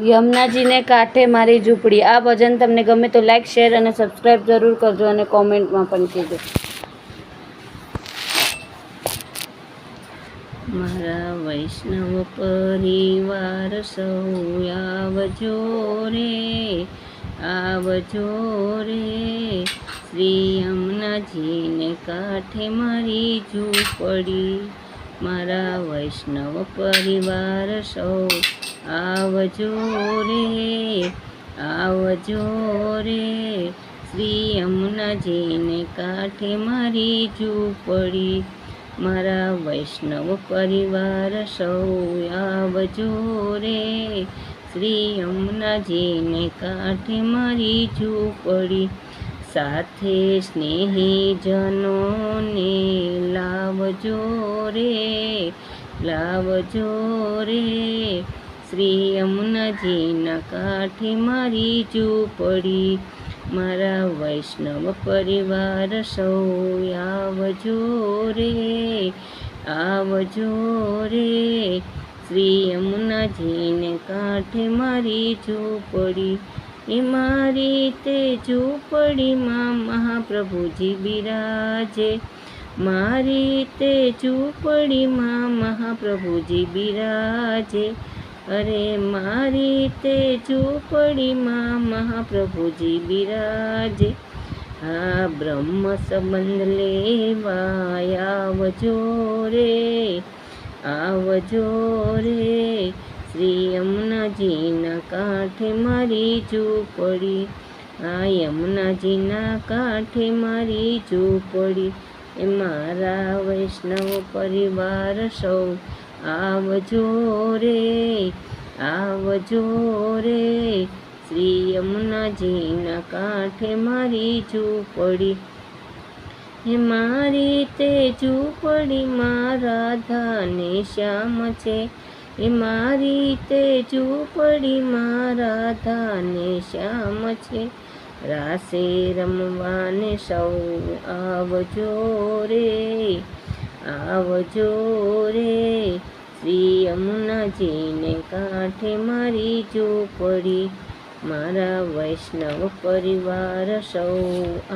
યમુનાજીને કાંઠે મારી ઝૂંપડી. આ ભજન તમને ગમે તો લાઈક, શેર અને સબસ્ક્રાઈબ જરૂર કરજો અને કોમેન્ટમાં પણ કહેજો. મારા વૈષ્ણવ પરિવાર સૌ આવજો રે, આવજો રે. શ્રી યમુનાજીને કાંઠે મારી ઝૂંપડી. મારા વૈષ્ણવ પરિવાર સૌ આવજો રે, આવજો રે. શ્રી યમુનાજીને કાંઠે મારી ઝૂંપડી. મારા વૈષ્ણવ પરિવાર સૌ આવજો રે, શ્રી યમુનાજીને કાંઠે મારી ઝૂંપડી. સાથે સ્નેહીજનોને લાવજો રે, લાવજો રે. શ્રી યમુનાજીના કાંઠે મારી ઝૂંપડી. મારા વૈષ્ણવ પરિવાર સૌ આવજો રે, આવજો રે. શ્રી યમુનાજીને કાંઠે મારી ઝૂંપડી. એ મારી તે ઝૂંપડીમાં મહાપ્રભુજી બિરાજે. મારી તે ઝૂંપડીમાં મહાપ્રભુજી બિરાજે. અરે મારી તે ઝૂંપડીમાં મહાપ્રભુજી બિરાજે. આ બ્રહ્મ સંબંધ લેવા આવજો રે, આવજો રે. શ્રી યમુનાજીના કાંઠે મારી ઝૂંપડી. આ યમુનાજીના કાંઠે મારી ઝૂંપડી. એ મારા વૈષ્ણવ પરિવાર સૌ આવજો રે, આવજો રે. શ્રી યમુનાજીના કાંઠે મારી ઝૂંપડી. હે મારી તે ઝૂંપડીમાં રાધા ને શ્યામ છે. એ મારી તે ઝૂંપડીમાં રાધા ને શ્યામ છે. રાસે રમવાને સૌ આવજો રે, આવજો રે. શ્રી યમુનાજીને કાંઠે મારી ઝૂંપડી. મારા વૈષ્ણવ પરિવાર સૌ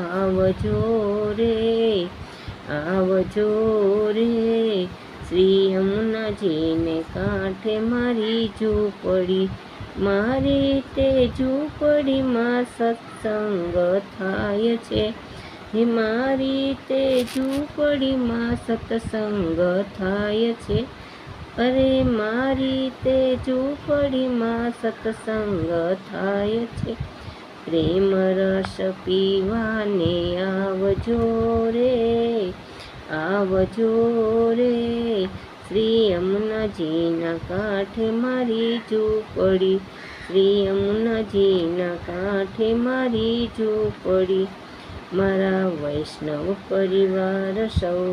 આવજો રે, આવજો રે. શ્રી યમુનાજીને કાંઠે મારી ઝૂંપડી. મારી તે ઝૂંપડીમાં સત્સંગ થાય છે. હે મારી તે ઝૂંપડીમાં સત્સંગ થાય છે. અરે મારી તે ઝૂંપડીમાં સત્સંગ થાય છે. પ્રેમ રસ પીવાને આવજો રે, આવજો રે. શ્રી યમુનાજીના કાંઠે મારી ઝૂંપડી. શ્રી યમુનાજીના કાંઠે મારી ઝૂંપડી. મારા વૈષ્ણવ પરિવાર સૌ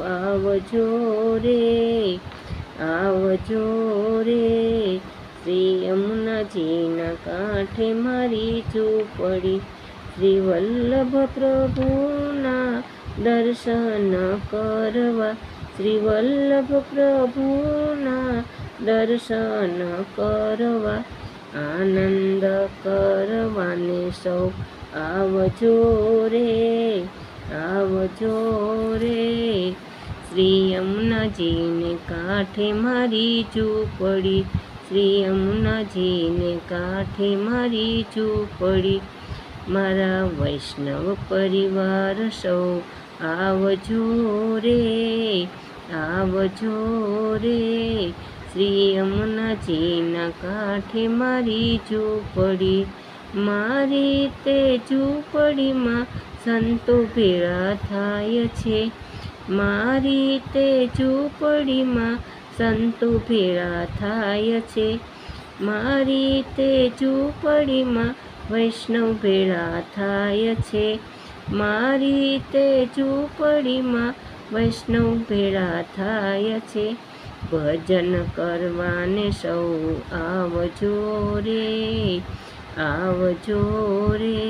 આવજો રે, આવજો રે. શ્રી યમુનાજીના કાંઠે મારી ઝૂંપડી. શ્રી વલ્લભ પ્રભુના દર્શન કરવા. શ્રી વલ્લભ પ્રભુના દર્શન કરવા. આનંદ કરવાને સૌ આવજો રે, આવજો રે. શ્રી યમુનાજીને કાંઠે મારી ઝૂંપડી. શ્રી યમુનાજીને કાંઠે મારી ઝૂંપડી. મારા વૈષ્ણવ પરિવાર સૌ આવજો રે, આવજો રે. શ્રી યમુનાજીના કાંઠે મારી ઝૂંપડી. મારી તે ઝૂંપડીમાં સંતો ભેળા થાય છે. મારી તે ઝૂંપડીમાં સંતો ભેળા થાય છે. મારી તે ઝૂંપડીમાં વૈષ્ણવ ભેળા થાય છે. મારી તે ઝૂંપડીમાં વૈષ્ણવ ભેળા થાય છે. ભજન કરવાને સૌ આવજો રે, આવજો રે.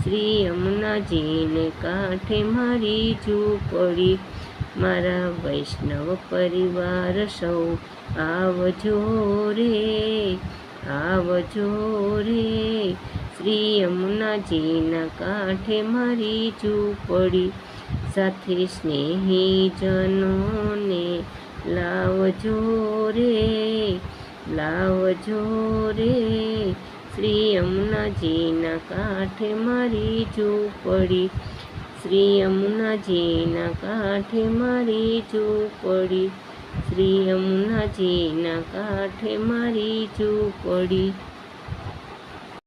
શ્રી યમુનાજીને કાંઠે મારી ઝૂંપડી. મારા વૈષ્ણવ પરિવાર સૌ આવજો રે, આવજો રે શ્રી યમુનાજીના કાંઠે મારી ઝૂંપડી, સાથે સ્નેહીજનોને લાવજો રે, લાવજો રે શ્રી યમુનાજીના કાંઠે મારી ઝૂંપડી, શ્રી યમુનાજીના કાંઠે મારી ઝૂંપડી, શ્રી યમુનાજીના કાંઠે મારી ઝૂંપડી.